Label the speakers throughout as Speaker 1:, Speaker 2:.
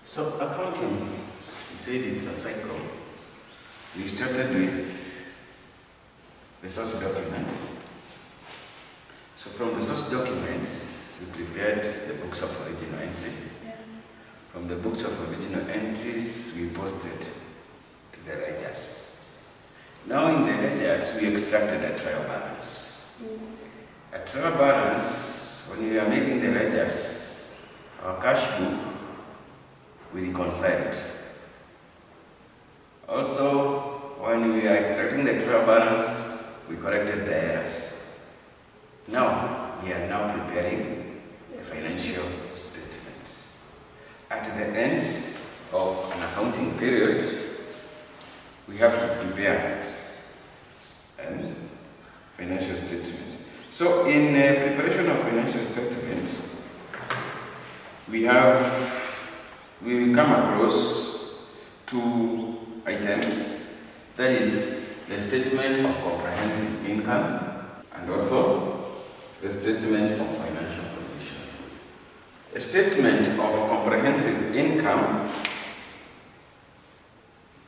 Speaker 1: So accounting, you said it's a cycle. We started with the source documents. So from the source documents, we prepared the books of original entry.
Speaker 2: Yeah.
Speaker 1: From the books of original entries, we posted to the ledgers. Now in the ledgers, we extracted a trial balance. A trial balance, when we are making the ledgers, our cash book, we reconciled. Also, when we are extracting the trial balance, we corrected the errors. Now, we are now preparing the financial statements. At the end of an accounting period, we have to prepare a financial statement. So, in preparation of financial statement, we will come across two items, that is the statement of comprehensive income and also the statement of financial position. A statement of comprehensive income,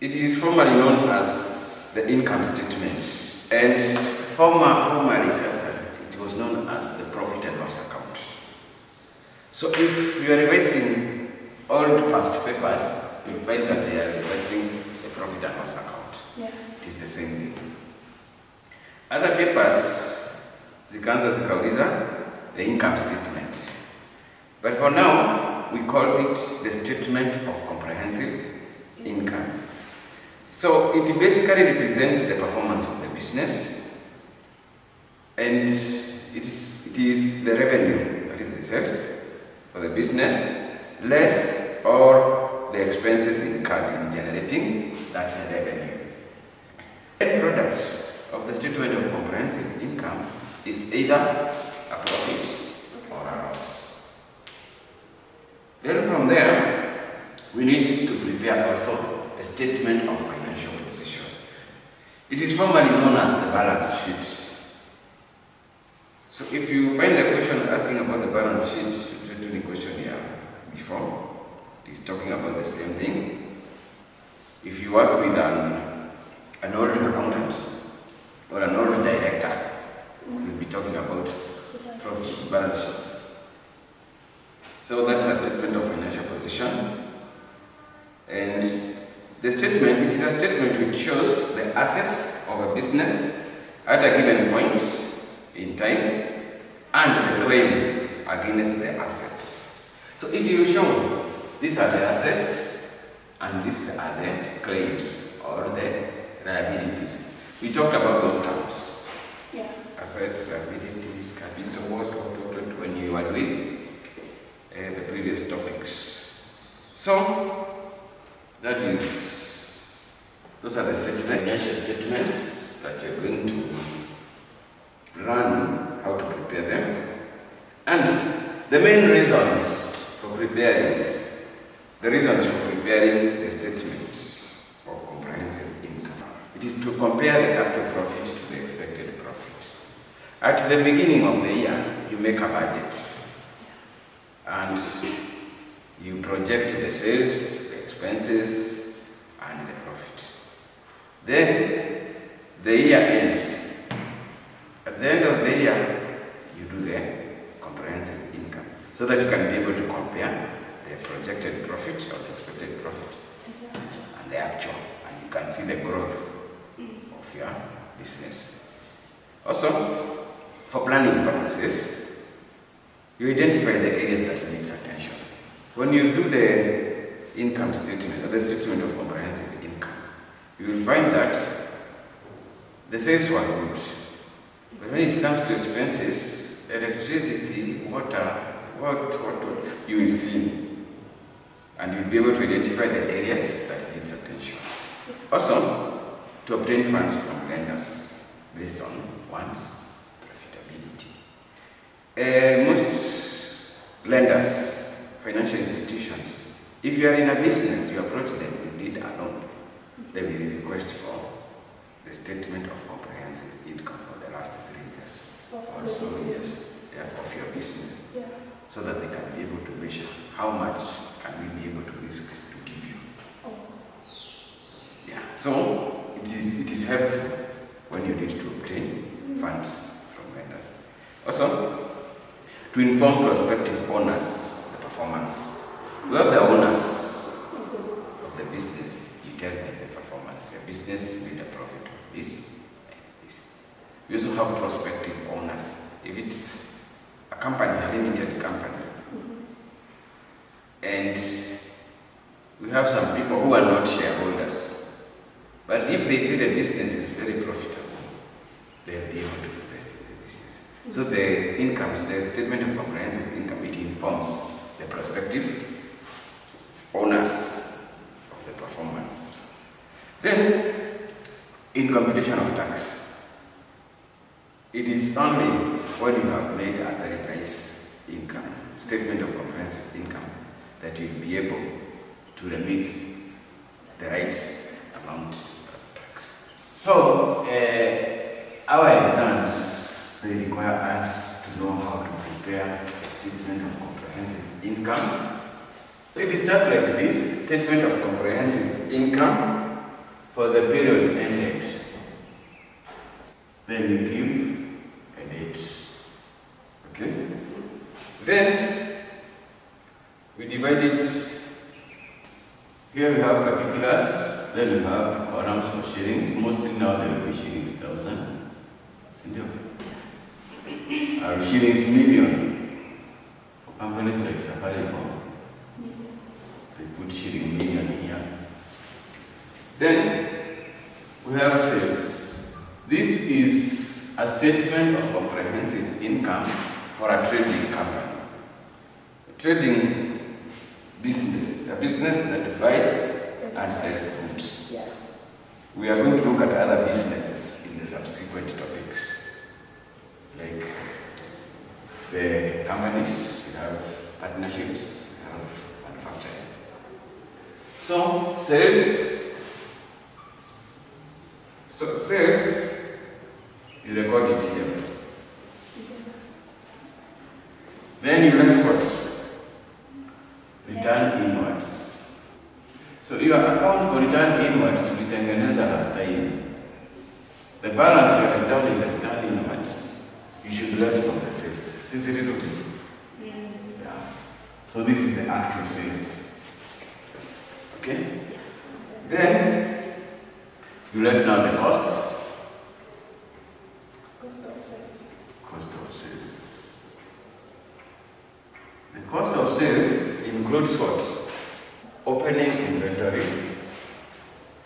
Speaker 1: it is formally known as the income statement, and formally it was known as the profit and loss account. So if you are revising all the past papers, you'll find that they are requesting the profit and loss account.
Speaker 2: Yeah.
Speaker 1: It is the same thing. Other papers, zikaanza zikauliza the income statement. But for now, we call it the statement of comprehensive income. So it basically represents the performance of the business, and it is the revenue, that is the sales for the business, less or the expenses incurred in generating that revenue. The end product of the statement of comprehensive income is either a profit or a loss. Then from there, we need to prepare also a statement of financial position. It is formally known as the balance sheet. So if you find the question asking about the balance sheet, the question here before, it is talking about the same thing. If you work with an old accountant or an old director, we'll be talking about profit balance sheets. So that's a statement of financial position. And the statement, it is a statement which shows the assets of a business at a given point in time and the claim against the assets. So it will show these are the assets and these are the claims or the liabilities. We talked about those terms.
Speaker 2: Yeah.
Speaker 1: Assets, liabilities, capital, what, when you were doing the previous topics. So that is, those are the statements, financial statements that you're going to learn how to prepare them. And the main reasons for preparing, the statements of comprehensive income, it is to compare the actual profit to the expected profit. At the beginning of the year, you make a budget and you project the sales, the expenses, and the profit. Then the year ends. At the end of the year, you do the comprehensive income so that you can be able to compare the projected profit or the expected profit and the actual, and you can see the growth of your business. Also, for planning purposes, you identify the areas that needs attention. When you do the income statement or the statement of comprehensive income, you will find that the sales were good, but when it comes to expenses, electricity, water, what you will see, and you'll be able to identify the areas that needs attention. Also, to obtain funds from lenders based on one's profitability. Most lenders, financial institutions, if you are in a business, you approach them, you need a loan, they will request for the statement of comprehensive income for the last 3 years. Also, yes. Of your business, so that they can be able to measure how much can we be able to risk So it is helpful when you need to obtain funds from vendors. Also, to inform prospective owners of the performance. We have the owners of the business. You tell them the performance. Your business made a profit of this and this. We also have prospective owners. If it's a company, a limited company, and we have some people who are not shareholders, but if they see the business is very profitable, they'll be able to invest in the business. So the incomes, the statement of comprehensive income, it informs the prospective owners of the performance. Then, in computation of tax, it is only when you have made a very nice income, statement of comprehensive income, that you'll be able to remit the right amount of tax. So, our exams, they require us to know how to prepare a statement of comprehensive income. So it starts like this: statement of comprehensive income for the period ended. Then you give a date. Okay? Then we divide it. Here we have particulars. Then we have columns for shillings. Mostly now there will be shillings thousand. Or shillings million. For companies like Safaricom, they put shilling million here. Then we have sales. This is a statement of comprehensive income for a trading company. A trading business, a business that buys and sells goods.
Speaker 2: Yeah.
Speaker 1: We are going to look at other businesses in the subsequent topics. Like the companies, we have partnerships, we have manufacturing. So sales, you record it here. Then you less what? Return inwards. So your account for return inwards, retengeneza last time. The balance you have done in the return inwards, you should less from the sales. See it little bit? Yeah. So this is the actual sales. Okay? Then you less now the costs.
Speaker 2: Cost of sales.
Speaker 1: Cost of sales. The cost of sales includes what? Opening inventory.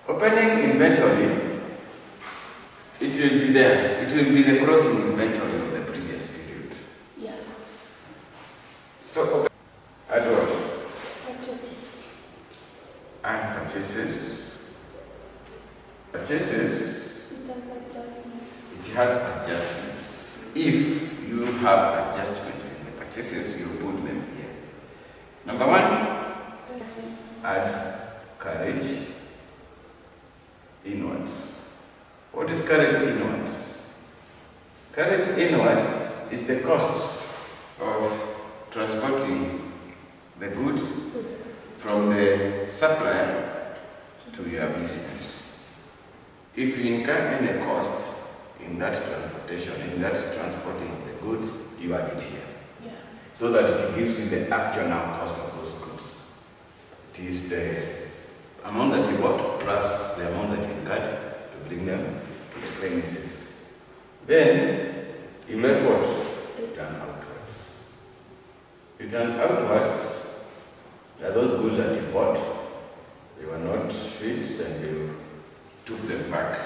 Speaker 1: Opening inventory, it will be there. It will be the closing inventory of the previous period.
Speaker 2: Yeah.
Speaker 1: So, add what?
Speaker 2: Purchases.
Speaker 1: Add purchases. Purchases,
Speaker 2: It does adjustments.
Speaker 1: it has adjustments. If you have adjustments in the purchases, you put them here. Number one, add carriage inwards. What is carriage inwards? Carriage inwards is the cost of transporting the goods from the supplier to your business. If you incur any cost in that transportation, in that transporting of the goods, you add it here.
Speaker 2: Yeah.
Speaker 1: So that it gives you the actual cost of those goods. It is the amount that you bought plus the amount that you incurred to bring them to the premises. Then you less what? Return outwards. Return outwards are those goods that you bought. They were not fit and you took them back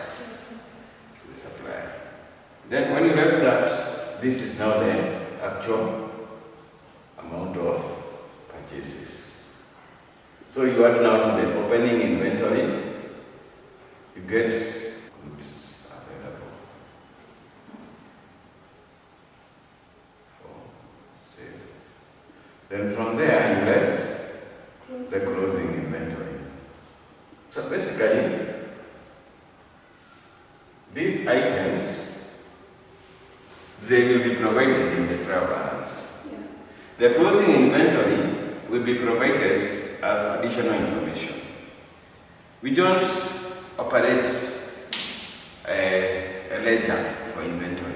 Speaker 1: to the supplier. Then when you left that, this is now the actual amount of purchases. So you add now to the opening inventory, you get goods available for sale. Then from there you less the closing inventory. So basically, these items, they will be provided in the trial balance.
Speaker 2: Yeah.
Speaker 1: The closing inventory will be provided as additional information. We don't operate a ledger for inventory.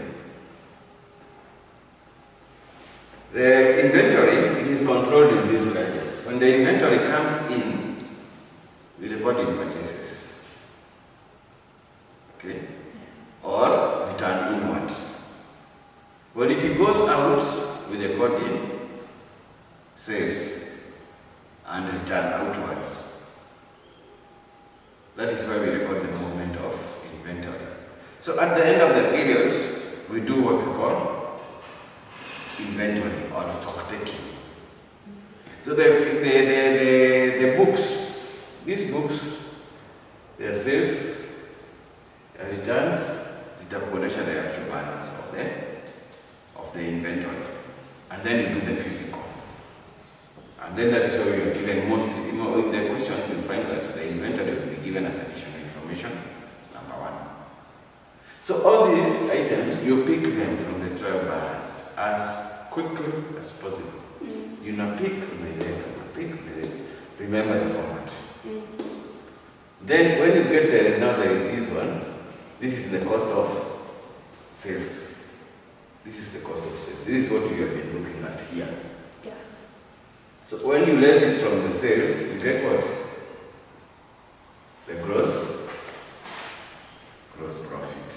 Speaker 1: The inventory, it is controlled in these ledgers. When the inventory comes in, we record in purchases. Okay? Or return inwards. When it goes out, we record in sales and return outwards. That is why we record the movement of inventory. So at the end of the period, we do what we call inventory or stock taking. So the books, these books, their sales, their returns, zitakuonesha the actual balance of the inventory. And then you do the physical. And then that is how you are given mostly, in the questions you'll find that the inventory will be given as additional information, number one. So all these items, you pick them from the trial balance as quickly as possible. You now pick, remember the format. Then when you get there, this one, this is the cost of sales. This is the cost of sales. This is what you have been looking at here.
Speaker 2: Yeah.
Speaker 1: So when you less it from the sales, you get what? The gross profit.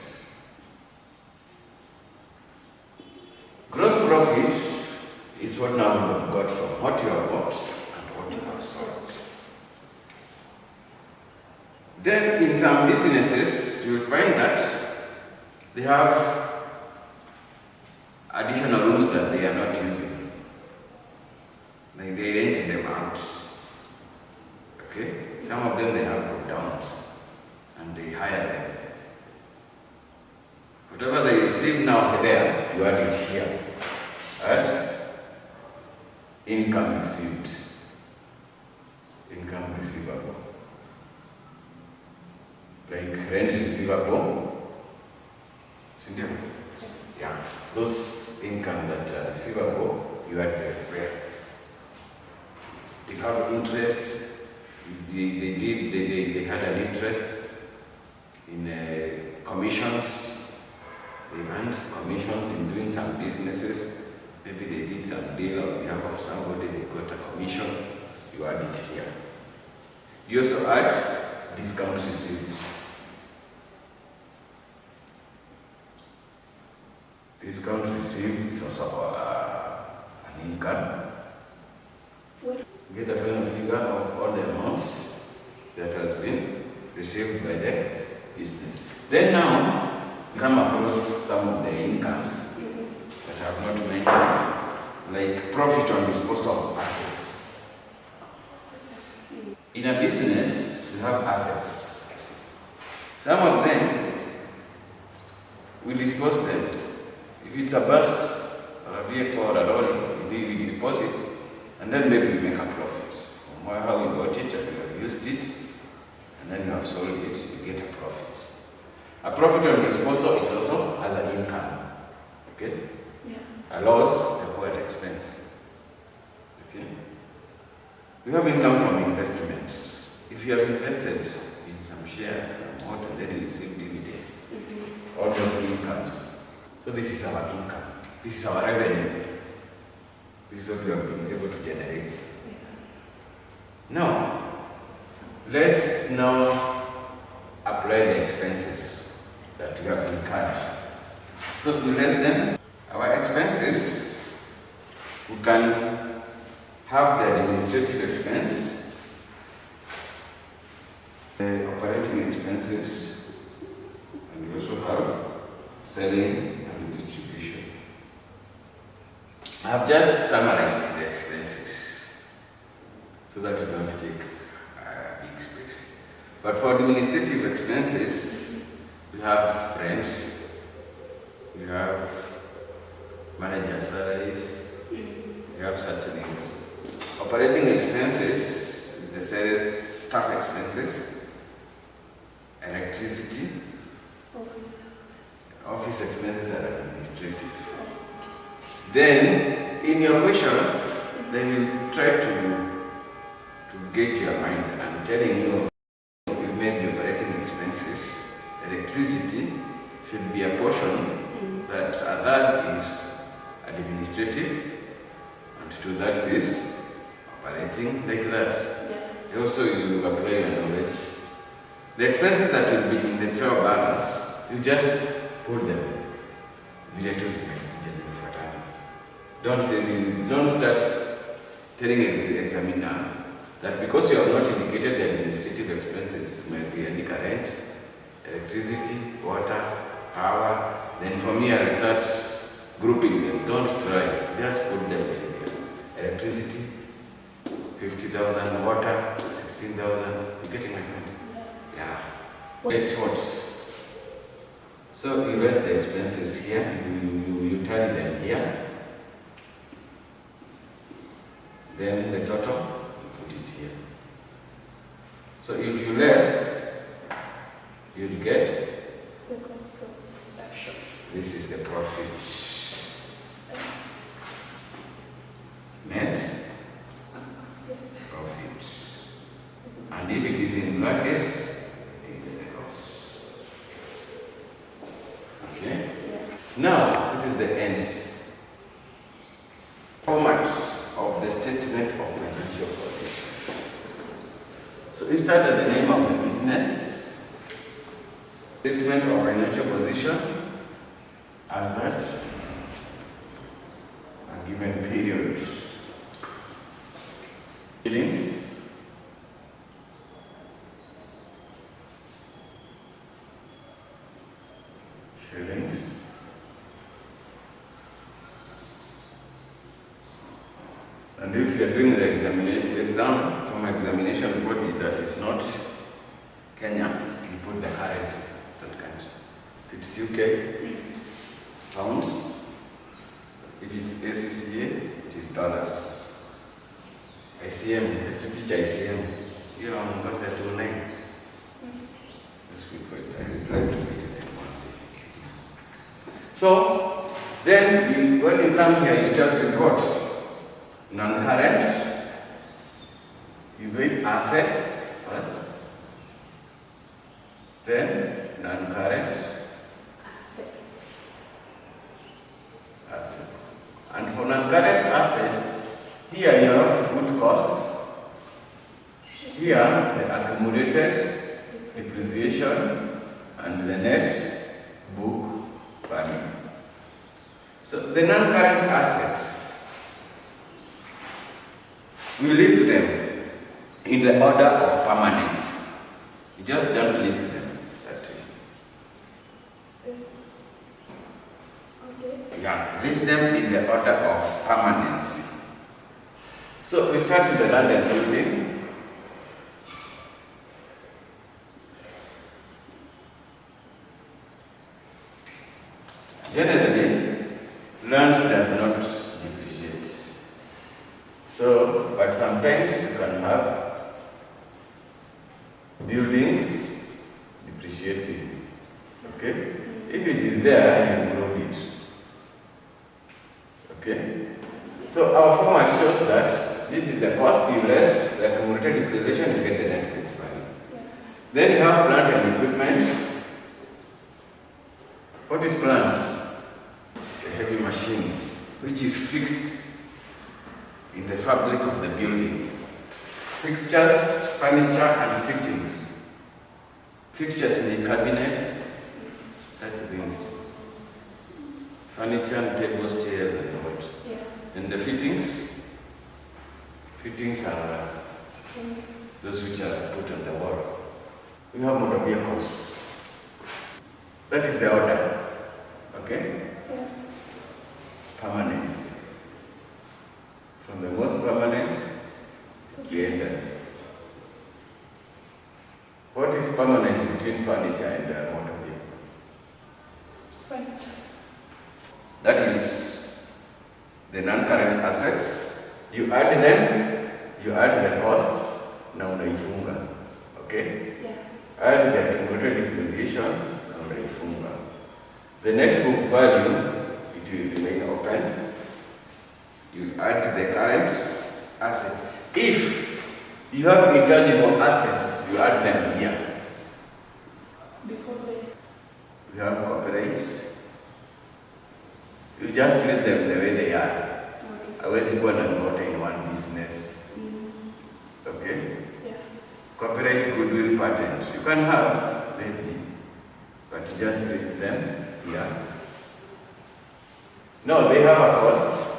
Speaker 1: Gross profit is what now you have got from what you have bought and what you have sold. Then in some businesses, you will find that they have additional rooms that they are not using. Like they rent them out. Okay? Some of them they have go downs and they hire them. Whatever they receive now there, you add it here. Add income received. Income receivable. Like rent receivable. Yeah. Those income that are receivable, you add there. You have interest. They had an interest in commissions. They earned commissions in doing some businesses. Maybe they did some deal on behalf of somebody, they got a commission, you add it here. You also add discount received. Discount received is also an income. Get a final figure of all the amounts that has been received by the business. Then now, come across some of the incomes that I have not mentioned, like profit on disposal of assets. In a business, you have assets. Some of them, we dispose them. If it's a bus, or a vehicle, or a lorry, we dispose it, and then maybe we make a profit. From how we bought it, and we have used it, and then you have sold it, you get a profit. A profit on disposal is also other income. Okay? Yeah. A loss, a poor expense. Okay? We have income from investments. If you have invested in some shares, and then you receive dividends, all those incomes. So this is our income. This is our revenue. This is what we have been able to generate. Yeah. Now, let's now apply the expenses that we have incurred. So to less them, our expenses, we can have the administrative expense, the operating expenses, and we also have selling and distribution. I have just summarized the expenses so that we don't take big space. But for administrative expenses, we have rent, we have manager salaries, we have such things. Operating expenses, the sales, staff expenses, electricity, office expenses are administrative. Then, in your question, they will try to gauge your mind and telling you made the operating expenses. electricity should be a portion that a third is administrative and two-thirds is operating, like that.
Speaker 2: Yeah.
Speaker 1: Also, you apply your knowledge. The expenses that will be in the trial balance, you just put them. Don't start telling examiner that because you have not indicated the administrative expenses, any current, electricity, water, power, then for me I'll start grouping them. Don't try, just put them there. Electricity, 50,000, water, 16,000. You getting my point? Yeah. Get what? So you rest the expenses here, you tally them here. Then the total, you put it here. So if you less, you'll get
Speaker 2: The cost of production.
Speaker 1: this is the profit. Net profit. And if it is in brackets, it is the loss. Okay? Now, this is the end. Format of the statement of financial position. So we start at the name of the business. Statement of financial position as at a given period. Shillings. Shillings. And if you are doing the exam from examination body that is not Kenya, you put the currency of that country. If it's UK, pounds. If it's ACCA, it is dollars. ICM, I should teach ICM. You know, because I do name. I would like to meet them one day. So, then when you come here, you start with what? Non-current, you wait assets first, then non-current assets. And for non-current assets, here you have to put costs. Here, the accumulated depreciation and the net book value. So the non-current assets, we list them in the order of permanence. You just don't list them that way.
Speaker 2: Okay.
Speaker 1: Yeah, list them in the order of permanency. So we start with the land and building. Generally, land does not depreciate. So, but sometimes you can have buildings depreciating. Okay? If it is there, you include it. Okay? So our format shows that this is the cost, you less the accumulated depreciation, you get the net book value. Then you have plant and equipment. What is plant? A heavy machine, which is fixed in the fabric of the building. Fixtures, furniture, and fittings. Fixtures in the cabinets, such things. Furniture, and tables, chairs, and what.
Speaker 2: Yeah.
Speaker 1: And the fittings? Fittings are those which are put on the wall. We have motor vehicles. That is the order. Okay?
Speaker 2: Yeah.
Speaker 1: Permanence. From the most permanent to the end. What is permanent between furniture and motor vehicle?
Speaker 2: Furniture.
Speaker 1: That is the non-current assets. You add them, you add the costs, now unaifunga. Okay?
Speaker 2: Yeah.
Speaker 1: Add the accumulated depreciation, now unaifunga. The net book value, it will remain open. You add the current assets. If you have intangible assets, you add them here.
Speaker 2: Before the
Speaker 1: We have copyright. You just leave them the way they are. Otherwise, you go and in one business. Okay?
Speaker 2: Yeah.
Speaker 1: Copyright, goodwill, patent. You can have, maybe, but you just list them here. No, they have a cost.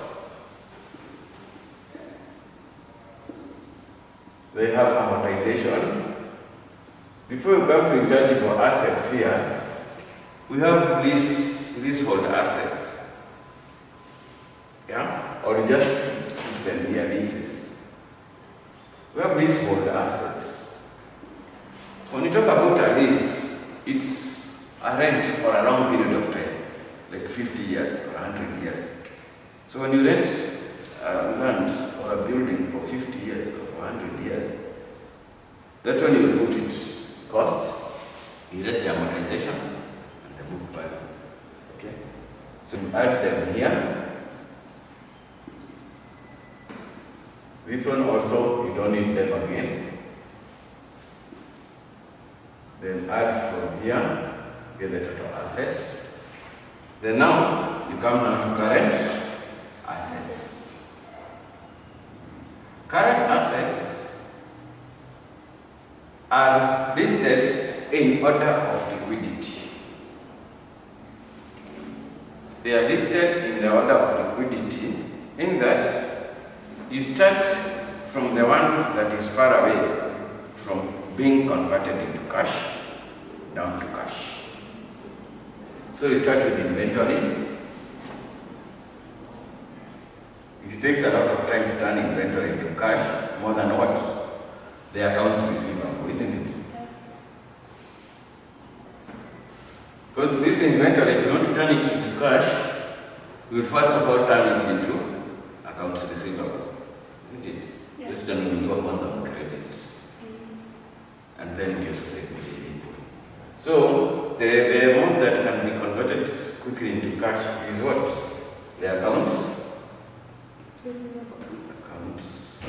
Speaker 1: They have amortization. Before you come to intangible assets here, we have leasehold assets. Yeah? Or you just put them here, leases. We have leasehold assets. When you talk about a lease, it's a rent for a long period of time, like 50 years or 100 years. So when you rent land or a building for 50 years or for 100 years, that's when you will put it cost, you less the amortization and the book value. Okay? So you add them here. This one also, you don't need them again. Then add from here, get the total assets. Then now, you come now to current assets. Current assets are listed in order of liquidity. They are listed in the order of liquidity in that you start from the one that is far away from being converted into cash down to cash. So you start with inventory. It takes a lot of time to turn inventory into cash, more than what? The accounts receivable, isn't it? Because this inventory, if you want to turn it into cash, you will first of all turn it into accounts receivable, isn't it?
Speaker 2: Yeah.
Speaker 1: Just then we work on some credit, and then you say input. So the amount that can be converted quickly into cash is what? The accounts
Speaker 2: Receivable.
Speaker 1: accounts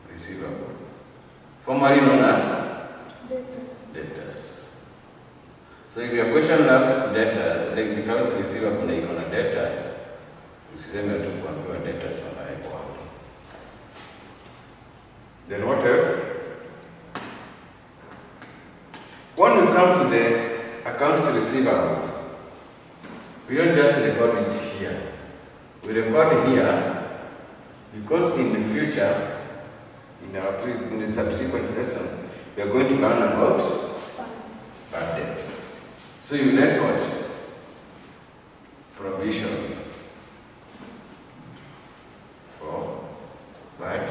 Speaker 1: receivable, formerly known as debtors. So if your question lacks debtor, like the accounts receivable na iko na debtors, usiseme tu kuambiwa debtors wanawekwa hapo. Then what else? When we come to the accounts receivable, we don't just record it here. We record here because in the future, in the subsequent lesson, we are going to learn about bad debts. So you less what? Provision for bad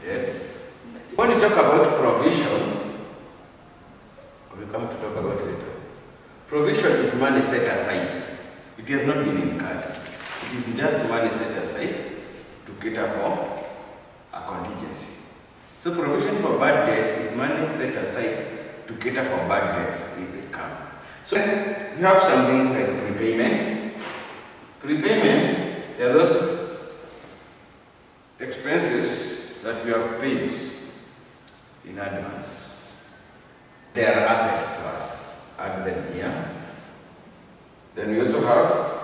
Speaker 1: debts. When you talk about provision, we come to talk about it. Provision is money set aside. It has not been incurred. It is just money set aside to cater for a contingency. So provision for bad debt is money set aside to cater for bad debts if they come. So you have something like prepayments. Prepayments, they are those expenses that we have paid in advance. They are assets to us. Add them here. Then we also have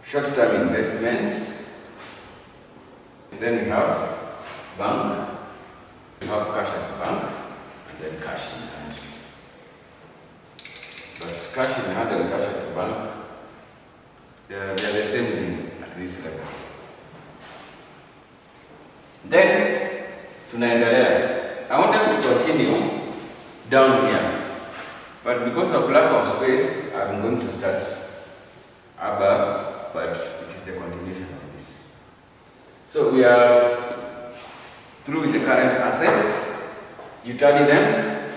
Speaker 1: short-term investments. Then we have bank. We have cash at the bank, and then cash in hand. But cash in hand and cash at the bank, they are the same thing at this level. Then, tunaendelea. I want us to continue down here. But because of lack of space, I'm going to start above, but it is the continuation of this. So we are through with the current assets. You tally them,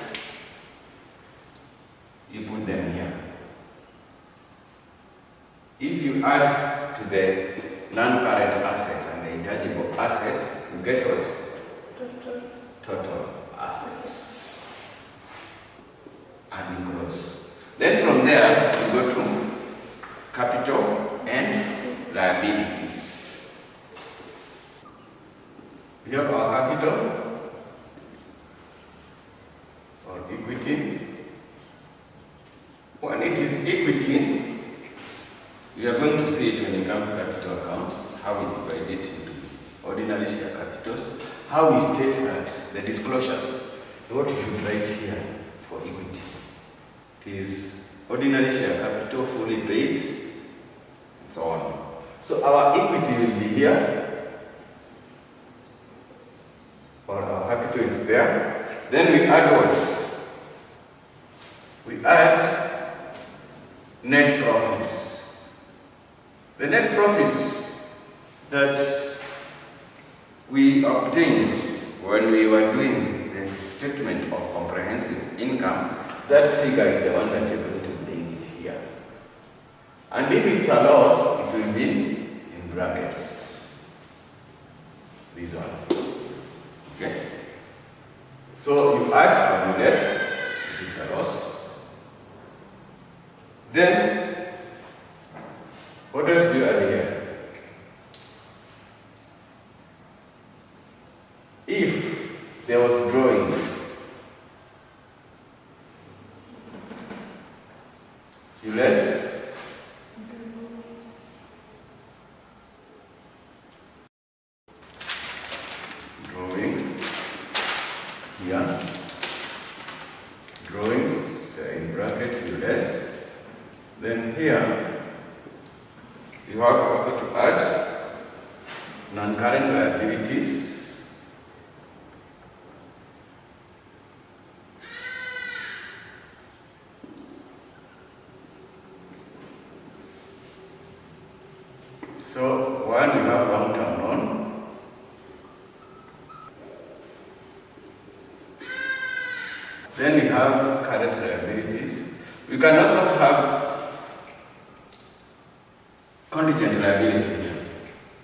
Speaker 1: you put them here. If you add to the non-current assets and the intangible assets, you get what? Total assets. And you close. Then from there, you go to capital and liabilities. We have our capital or equity. when it is equity, we are going to see it when we come to capital accounts, how we divide it into ordinary share capitals, how we state that, the disclosures, what you should write here for equity. It is ordinary share capital, fully paid, and so on. So our equity will be here, or our capital is there. Then we add what? We add net profit. The net profit that we obtained when we were doing the statement of comprehensive income, that figure is the one that you're going to bring it here. And if it's a loss, it will be in brackets. This one. Okay? So you add value less if it's a loss. Then, what else do you add here? If there was drawings, you less drawings here, drawings in brackets, you less. Then here you have also to add non-current liabilities. So one, you have long-term loan. Then we have current liabilities. We can also have contingent liability here.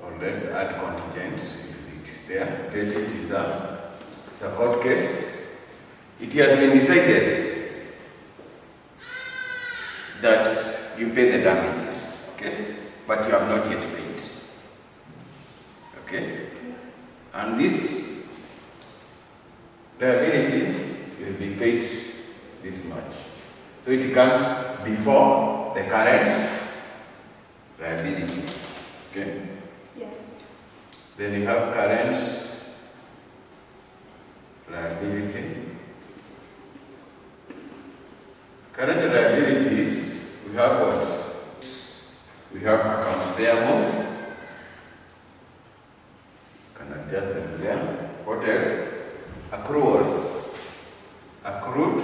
Speaker 1: Or let's add contingent if it is there. It is a court case. It has been decided that you pay the damages, okay? But you have not yet paid. Okay? And this liability will be paid this much. So it comes before the current liability. Okay?
Speaker 2: Yeah.
Speaker 1: Then you have current liability. Current liabilities, we have what? We have accounts payable. Can adjust them there. What else? Accruals. Accrued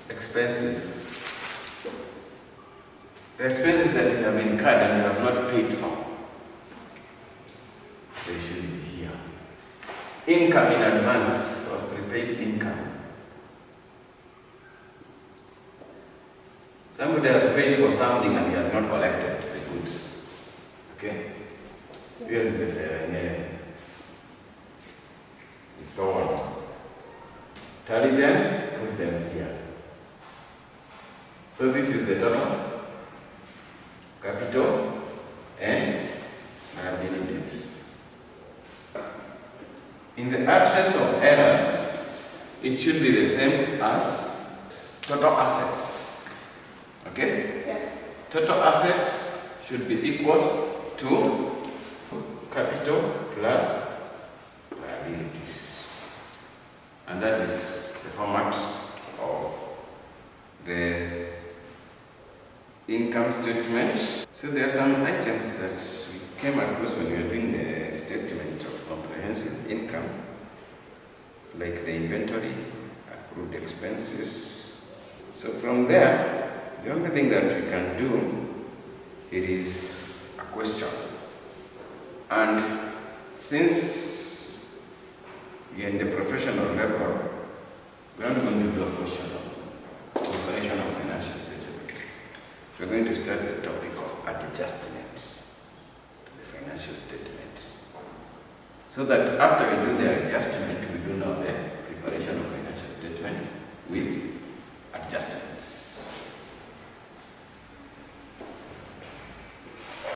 Speaker 1: expenses. The expenses that you have incurred and you have not paid for, they should be here. Income in advance or prepaid income. Somebody has paid for something and he has not collected the goods. Okay? Here they say, and so on. Tally them, put them here. So this is the total capital and liabilities. In the absence of errors, it should be the same as total assets. Okay?
Speaker 2: Yeah.
Speaker 1: Total assets should be equal to capital plus liabilities. And that is the format of the income statement. So there are some items that we came across when we were doing the statement of comprehensive income, like the inventory, accrued expenses. So from there, the only thing that we can do, it is a question. And since we are in the professional level, we are not going to do a question on preparation of financial statement. We're going to start the topic of adjustments to the financial statements. So that after we do the adjustment, we do now the preparation of financial statements with adjustment.